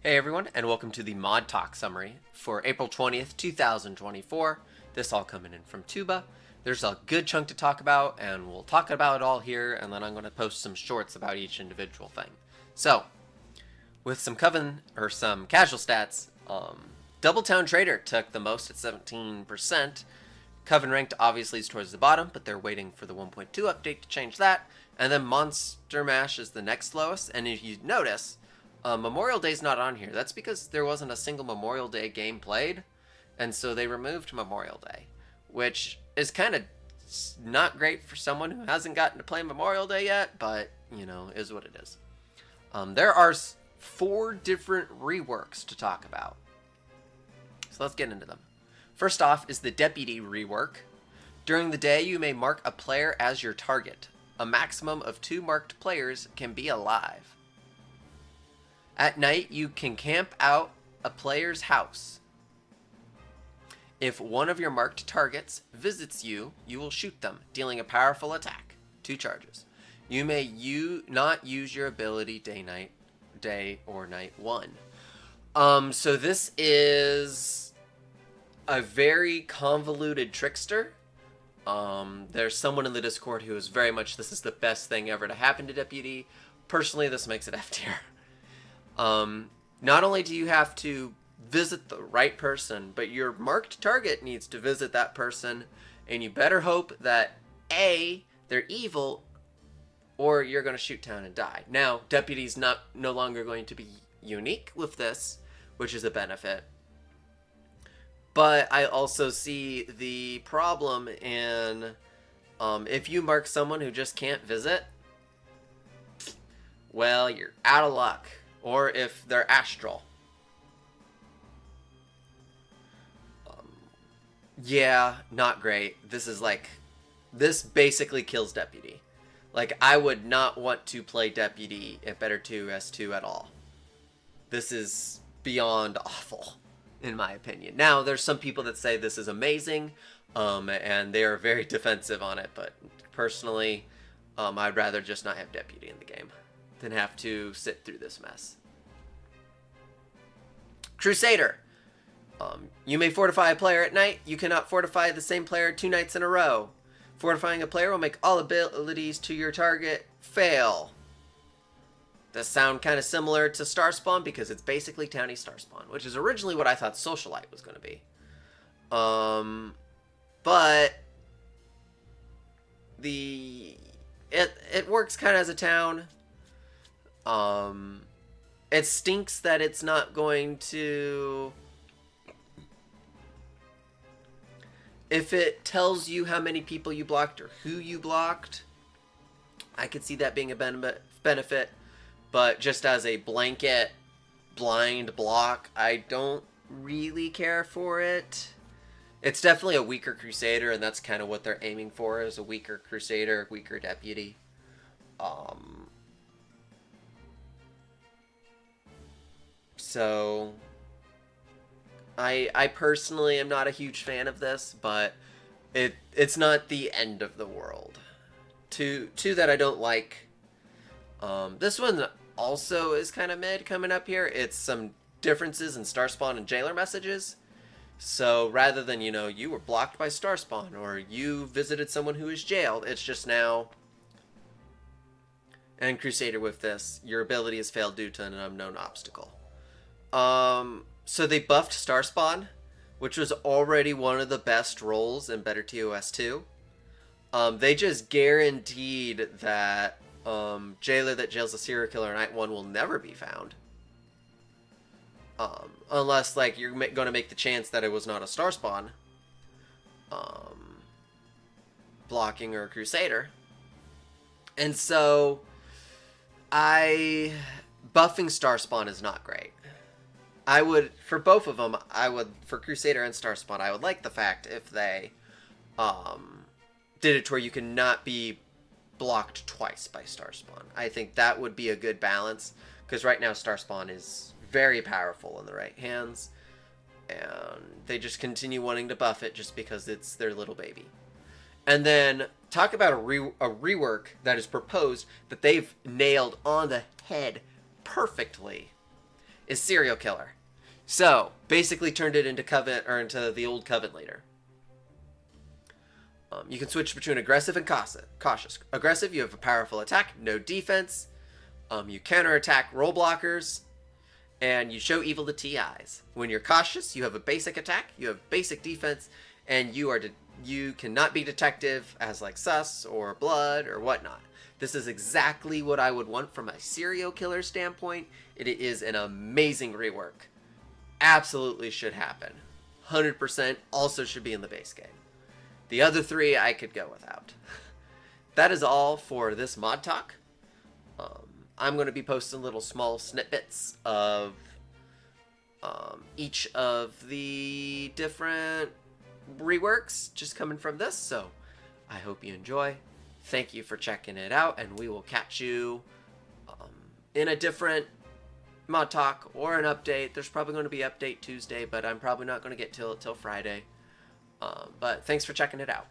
Hey everyone, and welcome to the Mod Talk summary for April 20th, 2024. This all coming in from Tuba. There's a good chunk to talk about, and we'll talk about it all here, and then I'm going to post some shorts about each individual thing. So, with some some casual stats, Double Town Trader took the most at 17%. Coven Ranked obviously is towards the bottom, but they're waiting for the 1.2 update to change that. And then Monster Mash is the next lowest, and if you notice, Memorial Day's not on here. That's because there wasn't a single Memorial Day game played, and so they removed Memorial Day, which is kind of not great for someone who hasn't gotten to play Memorial Day yet, but, is what it is. There are 4 different reworks to talk about, so let's get into them. First off is the Deputy rework. During the day, you may mark a player as your target. A maximum of 2 marked players can be alive. At night, you can camp out a player's house. If one of your marked targets visits you, you will shoot them, dealing a powerful attack. 2 charges. You may not use your ability day or night 1. So this is a very convoluted trickster. There's someone in the Discord who is very much, this is the best thing ever to happen to Deputy. Personally, this makes it F tier. Not only do you have to visit the right person, but your marked target needs to visit that person, and you better hope that A, they're evil, or you're going to shoot down and die. Now, Deputy's no longer going to be unique with this, which is a benefit. But I also see the problem in, if you mark someone who just can't visit, well, you're out of luck. Or if they're astral. Yeah, not great. This basically kills Deputy. I would not want to play Deputy at BetterTOS2 at all. This is beyond awful, in my opinion. Now, there's some people that say this is amazing, and they are very defensive on it, but personally, I'd rather just not have Deputy in the game than have to sit through this mess. Crusader. You may fortify a player at night. You cannot fortify the same player 2 nights in a row. Fortifying a player will make all abilities to your target fail. Does sound kind of similar to Starspawn because it's basically Townie Starspawn, which is originally what I thought Socialite was going to be. But it works kind of as a town. It stinks that it's not going to... If it tells you how many people you blocked or who you blocked, I could see that being a benefit. But just as a blanket blind block, I don't really care for it. It's definitely a weaker Crusader, and that's kind of what they're aiming for, is a weaker Crusader, weaker Deputy. So, I personally am not a huge fan of this, but it's not the end of the world. Two that I don't like. This one also is kind of mid coming up here. It's some differences in Starspawn and Jailer messages. So rather than, you were blocked by Starspawn or you visited someone who is jailed, it's just now... And Crusader with this, your ability has failed due to an unknown obstacle. So they buffed Starspawn, which was already one of the best roles in BetterTOS2. They just guaranteed that Jailer that jails a serial killer Night 1 will never be found. Unless, you're going to make the chance that it was not a Starspawn blocking or a Crusader. And so, buffing Starspawn is not great. I would, for both of them, for Crusader and Starspawn, I would like the fact if they did it to where you cannot be blocked twice by Starspawn. I think that would be a good balance, because right now Starspawn is very powerful in the right hands, and they just continue wanting to buff it just because it's their little baby. And then talk about a rework that is proposed that they've nailed on the head perfectly is Serial Killer. So, basically turned it into into the old Covet Leader. You can switch between aggressive and cautious. Aggressive, you have a powerful attack, no defense. You counterattack roll blockers, and you show evil to TIs. When you're cautious, you have a basic attack, you have basic defense, and you cannot be detective as like sus or blood or whatnot. This is exactly what I would want from a serial killer standpoint. It is an amazing rework. Absolutely should happen. 100% also should be in the base game. The other three I could go without. That is all for this mod talk. I'm going to be posting little small snippets of each of the different reworks just coming from this, so I hope you enjoy. Thank you for checking it out, and we will catch you in a different mod talk or an update. There's probably going to be update Tuesday, but I'm probably not going to get till Friday. But thanks for checking it out.